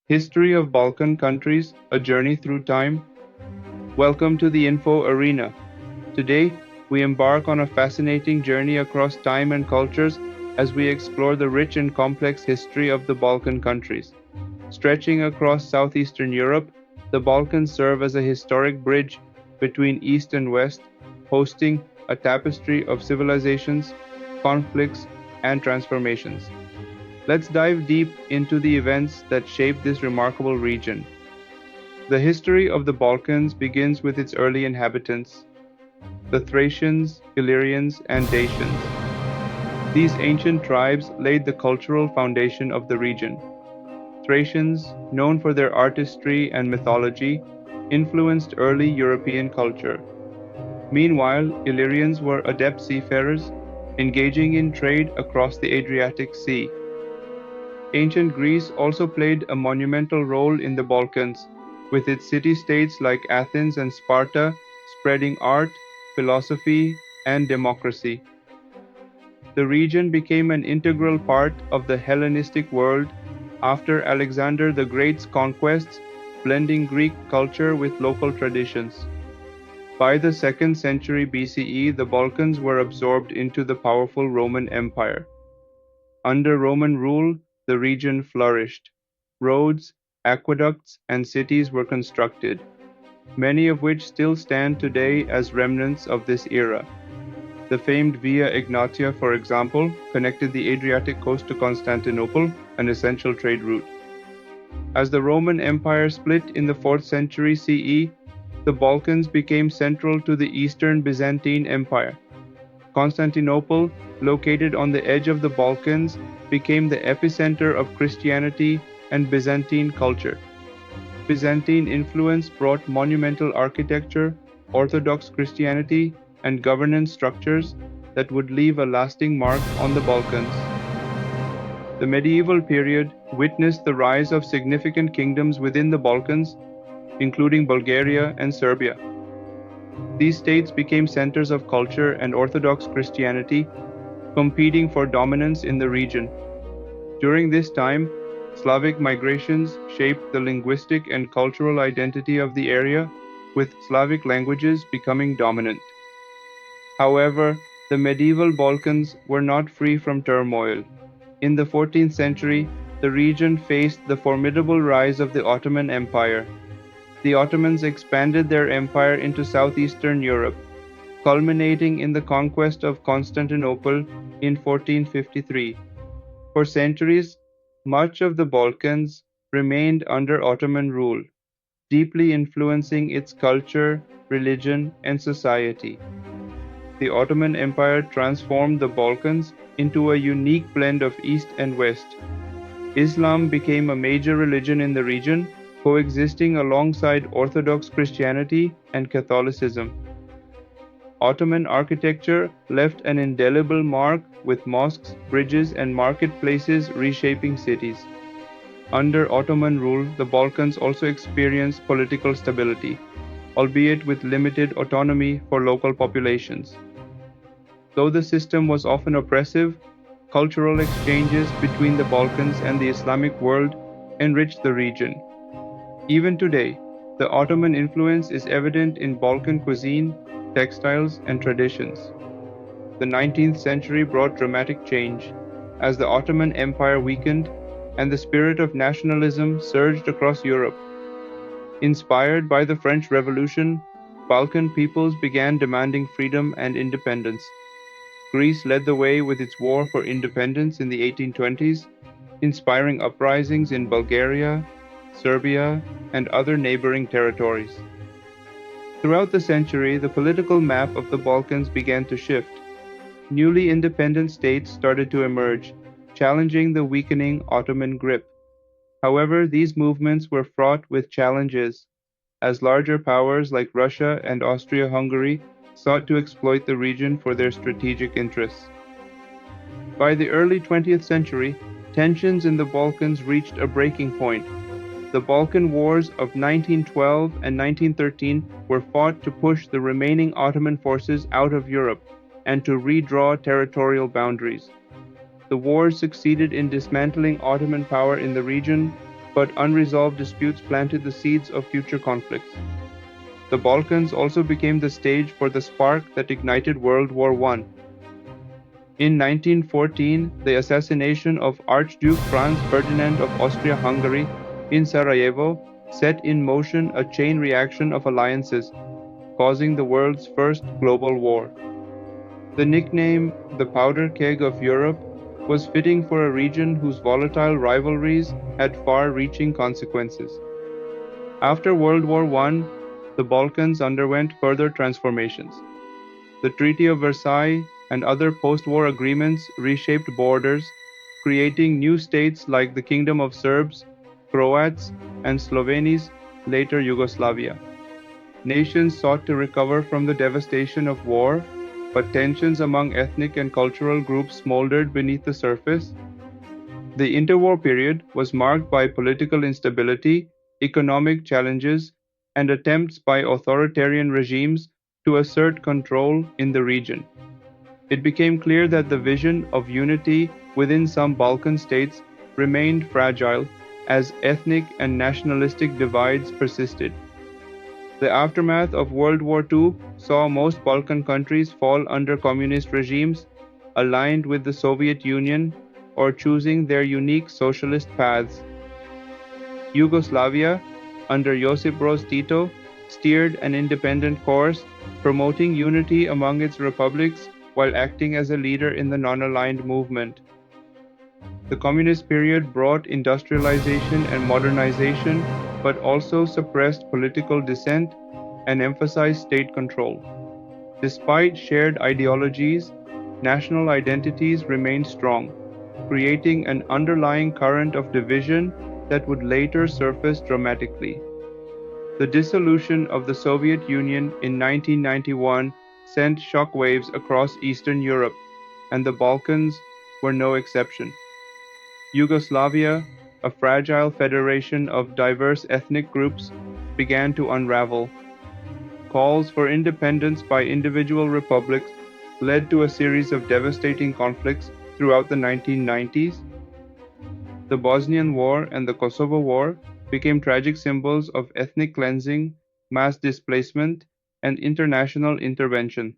History of Balkan countries, a journey through time. Welcome to the Info Arena. Today, we embark on a fascinating journey across time and cultures as we explore the rich and complex history of the Balkan countries. Stretching across southeastern Europe, the Balkans serve as a historic bridge between East and West, hosting a tapestry of civilizations, conflicts, and transformations. Let's dive deep into the events that shaped this remarkable region. The history of the Balkans begins with its early inhabitants, the Thracians, Illyrians, and Dacians. These ancient tribes laid the cultural foundation of the region. Thracians, known for their artistry and mythology, influenced early European culture. Meanwhile, Illyrians were adept seafarers, engaging in trade across the Adriatic Sea. Ancient Greece also played a monumental role in the Balkans, with its city-states like Athens and Sparta spreading art, philosophy, and democracy. The region became an integral part of the Hellenistic world after Alexander the Great's conquests, blending Greek culture with local traditions. By the 2nd century BCE, the Balkans were absorbed into the powerful Roman Empire. Under Roman rule, the region flourished. Roads, aqueducts, and cities were constructed, many of which still stand today as remnants of this era. The famed Via Egnatia, for example, connected the Adriatic coast to Constantinople, an essential trade route. As the Roman Empire split in the 4th century CE, the Balkans became central to the Eastern Byzantine Empire. Constantinople, located on the edge of the Balkans, became the epicenter of Christianity and Byzantine culture. Byzantine influence brought monumental architecture, Orthodox Christianity, and governance structures that would leave a lasting mark on the Balkans. The medieval period witnessed the rise of significant kingdoms within the Balkans, including Bulgaria and Serbia. These states became centers of culture and Orthodox Christianity, competing for dominance in the region. During this time, Slavic migrations shaped the linguistic and cultural identity of the area, with Slavic languages becoming dominant. However, the medieval Balkans were not free from turmoil. In the 14th century, the region faced the formidable rise of the Ottoman Empire. The Ottomans expanded their empire into southeastern Europe, culminating in the conquest of Constantinople in 1453. For centuries, much of the Balkans remained under Ottoman rule, deeply influencing its culture, religion, and society. The Ottoman Empire transformed the Balkans into a unique blend of East and West. Islam became a major religion in the region, coexisting alongside Orthodox Christianity and Catholicism. Ottoman architecture left an indelible mark, with mosques, bridges, and marketplaces reshaping cities. Under Ottoman rule, the Balkans also experienced political stability, albeit with limited autonomy for local populations. Though the system was often oppressive, cultural exchanges between the Balkans and the Islamic world enriched the region. Even today, the Ottoman influence is evident in Balkan cuisine, textiles, and traditions. The 19th century brought dramatic change, as the Ottoman Empire weakened and the spirit of nationalism surged across Europe. Inspired by the French Revolution, Balkan peoples began demanding freedom and independence. Greece led the way with its war for independence in the 1820s, inspiring uprisings in Bulgaria, Serbia, and other neighboring territories. Throughout the century, the political map of the Balkans began to shift. Newly independent states started to emerge, challenging the weakening Ottoman grip. However, these movements were fraught with challenges, as larger powers like Russia and Austria-Hungary sought to exploit the region for their strategic interests. By the early 20th century, tensions in the Balkans reached a breaking point. The Balkan Wars of 1912 and 1913 were fought to push the remaining Ottoman forces out of Europe and to redraw territorial boundaries. The wars succeeded in dismantling Ottoman power in the region, but unresolved disputes planted the seeds of future conflicts. The Balkans also became the stage for the spark that ignited World War I. In 1914, the assassination of Archduke Franz Ferdinand of Austria-Hungary in Sarajevo set in motion a chain reaction of alliances, causing the world's first global war. The nickname "the powder keg of Europe" was fitting for a region whose volatile rivalries had far-reaching consequences. After World War I, the Balkans underwent further transformations. The Treaty of Versailles and other post-war agreements reshaped borders, creating new states like the Kingdom of Serbs, Croats, and Slovenes, later Yugoslavia. Nations sought to recover from the devastation of war, but tensions among ethnic and cultural groups smoldered beneath the surface. The interwar period was marked by political instability, economic challenges, and attempts by authoritarian regimes to assert control in the region. It became clear that the vision of unity within some Balkan states remained fragile as ethnic and nationalistic divides persisted. The aftermath of World War II saw most Balkan countries fall under communist regimes, aligned with the Soviet Union, or choosing their unique socialist paths. Yugoslavia, under Josip Broz Tito, steered an independent course, promoting unity among its republics while acting as a leader in the non-aligned movement. The communist period brought industrialization and modernization, but also suppressed political dissent and emphasized state control. Despite shared ideologies, national identities remained strong, creating an underlying current of division that would later surface dramatically. The dissolution of the Soviet Union in 1991 sent shockwaves across Eastern Europe, and the Balkans were no exception. Yugoslavia, a fragile federation of diverse ethnic groups, began to unravel. Calls for independence by individual republics led to a series of devastating conflicts throughout the 1990s. The Bosnian War and the Kosovo War became tragic symbols of ethnic cleansing, mass displacement, and international intervention.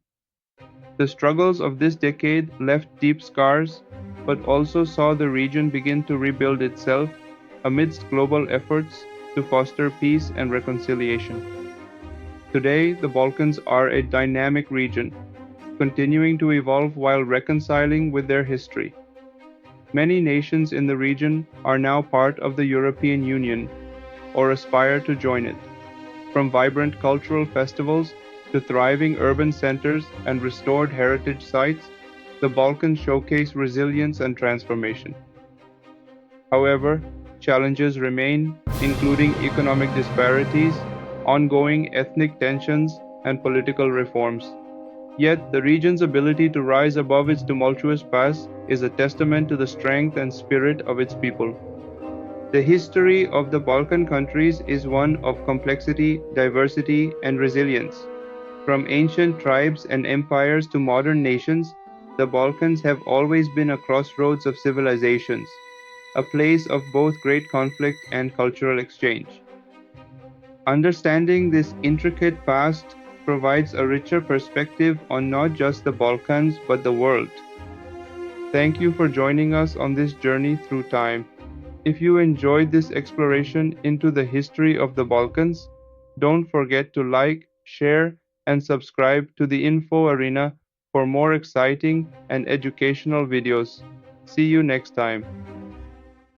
The struggles of this decade left deep scars, but also saw the region begin to rebuild itself amidst global efforts to foster peace and reconciliation. Today, the Balkans are a dynamic region, continuing to evolve while reconciling with their history. Many nations in the region are now part of the European Union or aspire to join it. From vibrant cultural festivals to thriving urban centers and restored heritage sites, the Balkans showcase resilience and transformation. However, challenges remain, including economic disparities, ongoing ethnic tensions, and political reforms. Yet, the region's ability to rise above its tumultuous past is a testament to the strength and spirit of its people. The history of the Balkan countries is one of complexity, diversity, and resilience. From ancient tribes and empires to modern nations, the Balkans have always been a crossroads of civilizations, a place of both great conflict and cultural exchange. Understanding this intricate past provides a richer perspective on not just the Balkans but the world. Thank you for joining us on this journey through time. If you enjoyed this exploration into the history of the Balkans, don't forget to like, share, and subscribe to the Info Arena for more exciting and educational videos. See you next time.